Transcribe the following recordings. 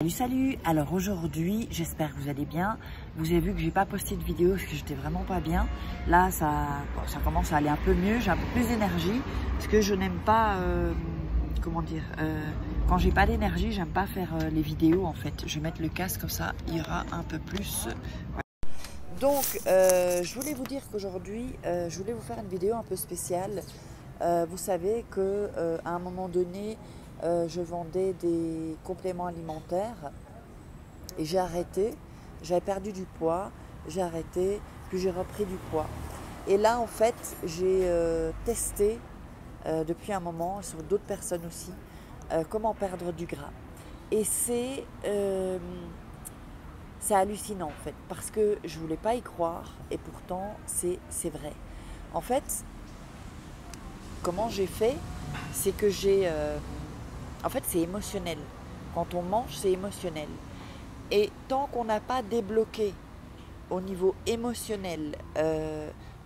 Salut, alors aujourd'hui j'espère que vous allez bien. Vous avez vu que j'ai pas posté de vidéo parce que j'étais vraiment pas bien. Là ça commence à aller un peu mieux, j'ai un peu plus d'énergie parce que je n'aime pas, quand j'ai pas d'énergie j'aime pas faire les vidéos en fait. Je vais mettre le casque comme ça il y aura un peu plus. Donc je voulais vous dire qu'aujourd'hui je voulais vous faire une vidéo un peu spéciale. Vous savez que à un moment donné je vendais des compléments alimentaires et j'ai arrêté. J'avais perdu du poids, j'ai arrêté, puis j'ai repris du poids. Et là en fait j'ai testé depuis un moment sur d'autres personnes aussi comment perdre du gras. Et c'est hallucinant en fait parce que je voulais pas y croire et pourtant c'est vrai. En fait, comment j'ai fait, c'est que en fait, c'est émotionnel. Quand on mange, c'est émotionnel. Et tant qu'on n'a pas débloqué au niveau émotionnel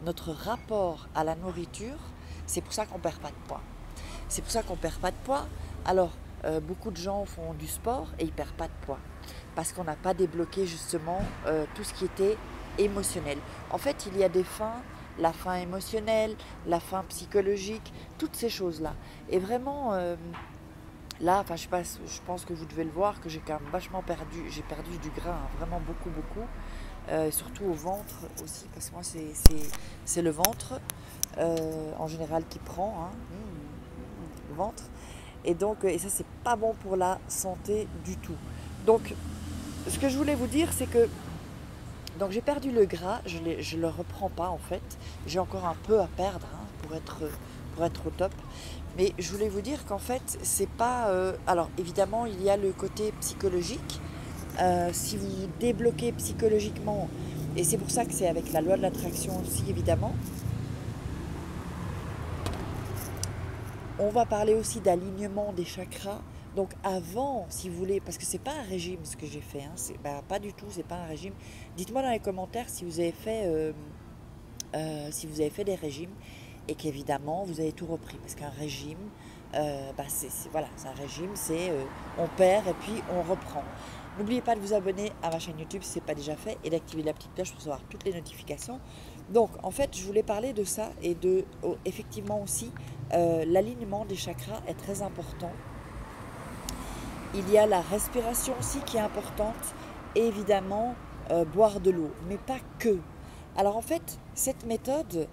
notre rapport à la nourriture, c'est pour ça qu'on ne perd pas de poids. C'est pour ça qu'on ne perd pas de poids. Alors, beaucoup de gens font du sport et ils ne perdent pas de poids. Parce qu'on n'a pas débloqué justement tout ce qui était émotionnel. En fait, il y a des fins, la faim émotionnelle, la faim psychologique, toutes ces choses-là. Et vraiment... là, enfin, je pense que vous devez le voir, que j'ai quand même vachement perdu, j'ai perdu du gras, hein, vraiment beaucoup, surtout au ventre aussi, parce que moi c'est le ventre en général qui prend, hein, le ventre, et donc et ça c'est pas bon pour la santé du tout. Donc, ce que je voulais vous dire, c'est que donc j'ai perdu le gras, je le reprends pas en fait, j'ai encore un peu à perdre hein, pour être au top. Mais je voulais vous dire qu'en fait, c'est pas... alors évidemment, il y a le côté psychologique. Si vous vous débloquez psychologiquement, et c'est pour ça que c'est avec la loi de l'attraction aussi, évidemment, on va parler aussi d'alignement des chakras. Donc avant, si vous voulez, parce que c'est pas un régime ce que j'ai fait, hein, pas du tout, c'est pas un régime. Dites-moi dans les commentaires si vous avez fait, des régimes et qu'évidemment vous avez tout repris. Parce qu'un régime, voilà, c'est un régime, on perd et puis on reprend. N'oubliez pas de vous abonner à ma chaîne YouTube si ce n'est pas déjà fait et d'activer la petite cloche pour recevoir toutes les notifications. Donc en fait, je voulais parler de ça et effectivement aussi, l'alignement des chakras est très important. Il y a la respiration aussi qui est importante et évidemment boire de l'eau, mais pas que. Alors en fait, cette méthode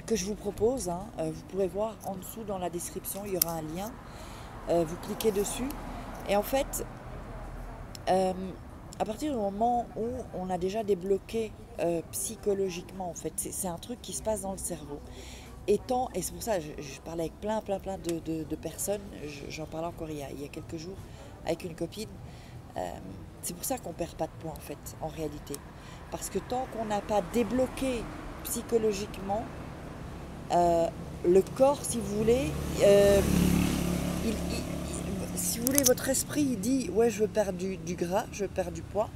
que je vous propose, hein, vous pourrez voir en dessous dans la description, il y aura un lien, vous cliquez dessus et en fait, à partir du moment où on a déjà débloqué psychologiquement, en fait, c'est un truc qui se passe dans le cerveau. Et c'est pour ça, je parlais avec plein de personnes, j'en parlais encore il y a quelques jours avec une copine, c'est pour ça qu'on ne perd pas de poids en fait, en réalité. Parce que tant qu'on n'a pas débloqué psychologiquement, le corps, si vous voulez, si vous voulez, votre esprit il dit ouais je veux perdre du gras, je veux perdre du poids,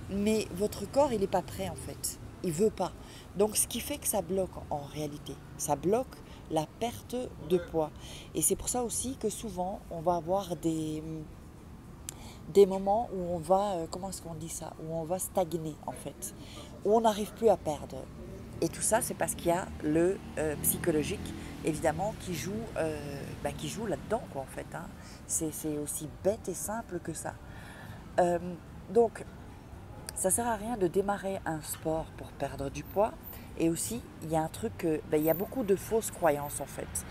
mais votre corps il n'est pas prêt en fait, il veut pas. Donc ce qui fait que ça bloque en réalité, ça bloque la perte de poids. Et c'est pour ça aussi que souvent on va avoir des moments où on va, comment est-ce qu'on dit ça, où on va stagner en fait, où on n'arrive plus à perdre. Et tout ça, c'est parce qu'il y a le psychologique, évidemment, qui joue là-dedans, quoi, en fait. Hein. C'est aussi bête et simple que ça. Donc, ça ne sert à rien de démarrer un sport pour perdre du poids. Et aussi, il y a un truc, il y a beaucoup de fausses croyances, en fait.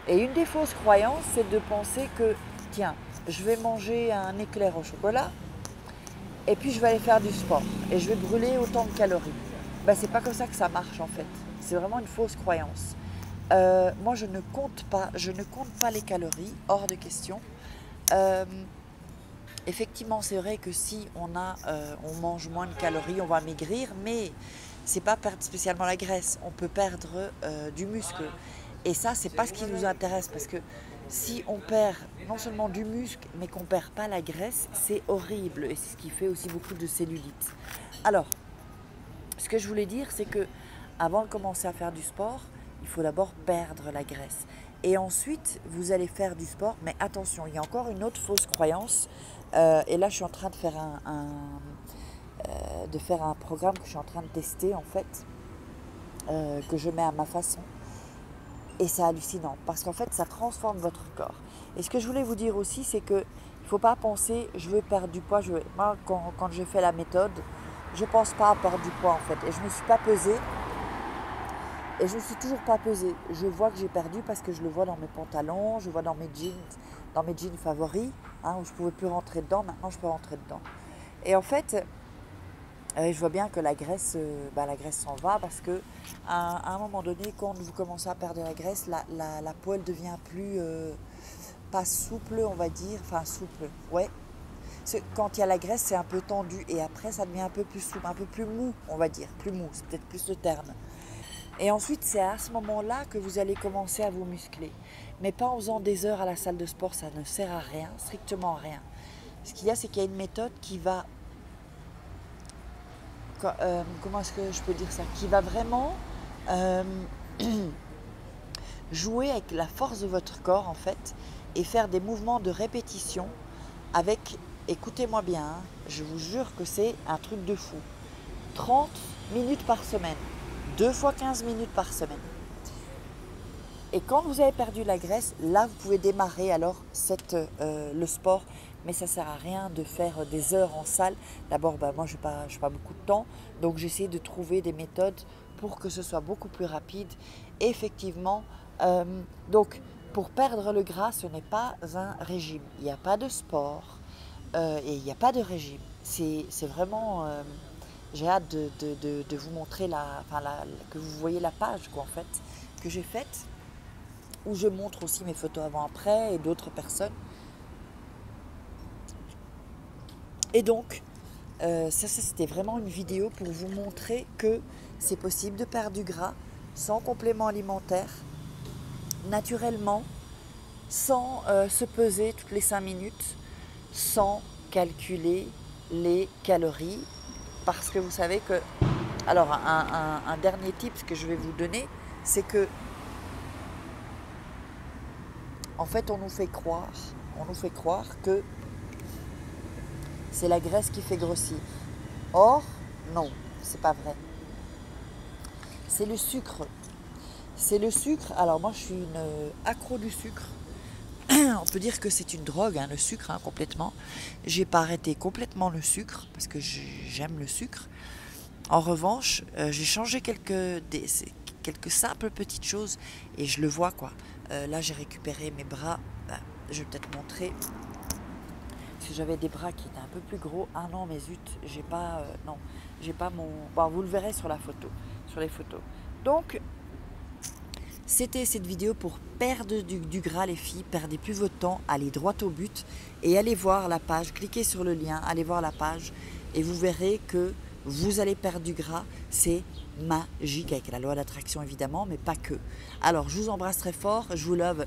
Et une des fausses croyances, c'est de penser que, tiens, je vais manger un éclair au chocolat, et puis je vais aller faire du sport, et je vais brûler autant de calories. C'est pas comme ça que ça marche en fait. C'est vraiment une fausse croyance. Moi, je ne compte pas les calories, hors de question. Effectivement, c'est vrai que si on mange moins de calories, on va maigrir, mais c'est pas perdre spécialement la graisse. On peut perdre du muscle. Et ça, c'est pas ce qui nous intéresse parce que si on perd non seulement du muscle, mais qu'on perd pas la graisse, c'est horrible. Et c'est ce qui fait aussi beaucoup de cellulite. Alors, ce que je voulais dire, c'est que avant de commencer à faire du sport, il faut d'abord perdre la graisse. Et ensuite, vous allez faire du sport. Mais attention, il y a encore une autre fausse croyance. Et là, je suis en train de faire un programme que je suis en train de tester, en fait, que je mets à ma façon. Et c'est hallucinant, parce qu'en fait, ça transforme votre corps. Et ce que je voulais vous dire aussi, c'est que il ne faut pas penser, je veux perdre du poids. Moi, quand je fais la méthode, je ne pense pas à perdre du poids, en fait. Et je ne me suis pas pesée. Et je ne me suis toujours pas pesée. Je vois que j'ai perdu parce que je le vois dans mes pantalons, je vois dans mes jeans favoris, hein, où je ne pouvais plus rentrer dedans. Maintenant, je peux rentrer dedans. Et en fait, je vois bien que la graisse s'en va, parce que à un moment donné, quand vous commencez à perdre la graisse, la peau, elle devient plus, pas souple, on va dire, enfin souple, ouais. Quand il y a la graisse, c'est un peu tendu, et après, ça devient un peu plus souple, un peu plus mou, on va dire, plus mou, c'est peut-être plus le terme. Et ensuite, c'est à ce moment-là que vous allez commencer à vous muscler. Mais pas en faisant des heures à la salle de sport, ça ne sert à rien, strictement à rien. Ce qu'il y a, c'est qu'il y a une méthode qui va... comment est-ce que je peux dire ça? Qui va vraiment jouer avec la force de votre corps, en fait, et faire des mouvements de répétition avec, écoutez-moi bien, hein, je vous jure que c'est un truc de fou. 30 minutes par semaine. 2 fois 15 minutes par semaine. Et quand vous avez perdu la graisse, là vous pouvez démarrer alors le sport, mais ça ne sert à rien de faire des heures en salle. D'abord, moi je n'ai pas beaucoup de temps, donc j'essaie de trouver des méthodes pour que ce soit beaucoup plus rapide. Et effectivement, donc pour perdre le gras, ce n'est pas un régime. Il n'y a pas de sport et il n'y a pas de régime. C'est vraiment... j'ai hâte de vous montrer que vous voyez la page, quoi, en fait, que j'ai faite, où je montre aussi mes photos avant-après et d'autres personnes. Et donc, ça c'était vraiment une vidéo pour vous montrer que c'est possible de perdre du gras sans complément alimentaire, naturellement, sans se peser toutes les 5 minutes, sans calculer les calories. Parce que vous savez que... Alors, un dernier tip que je vais vous donner, c'est que, en fait, on nous fait croire que c'est la graisse qui fait grossir. Or, non, c'est pas vrai. C'est le sucre. C'est le sucre. Alors, moi, je suis une accro du sucre. On peut dire que c'est une drogue, hein, le sucre, hein, complètement. J'ai pas arrêté complètement le sucre, parce que j'aime le sucre. En revanche, j'ai changé quelques simples petites choses, et je le vois, quoi. Là, j'ai récupéré mes bras. Je vais peut-être montrer. Parce que j'avais des bras qui étaient un peu plus gros. Ah non, mais zut, j'ai pas mon... Bon, vous le verrez sur les photos. Donc, c'était cette vidéo pour perdre du gras, les filles. Perdez plus votre temps, allez droit au but et allez voir la page. Cliquez sur le lien, allez voir la page, et vous verrez que vous allez perdre du gras. C'est magique, avec la loi d'attraction évidemment, mais pas que. Alors, je vous embrasse très fort, je vous love,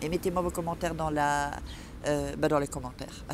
et mettez-moi vos commentaires dans les commentaires.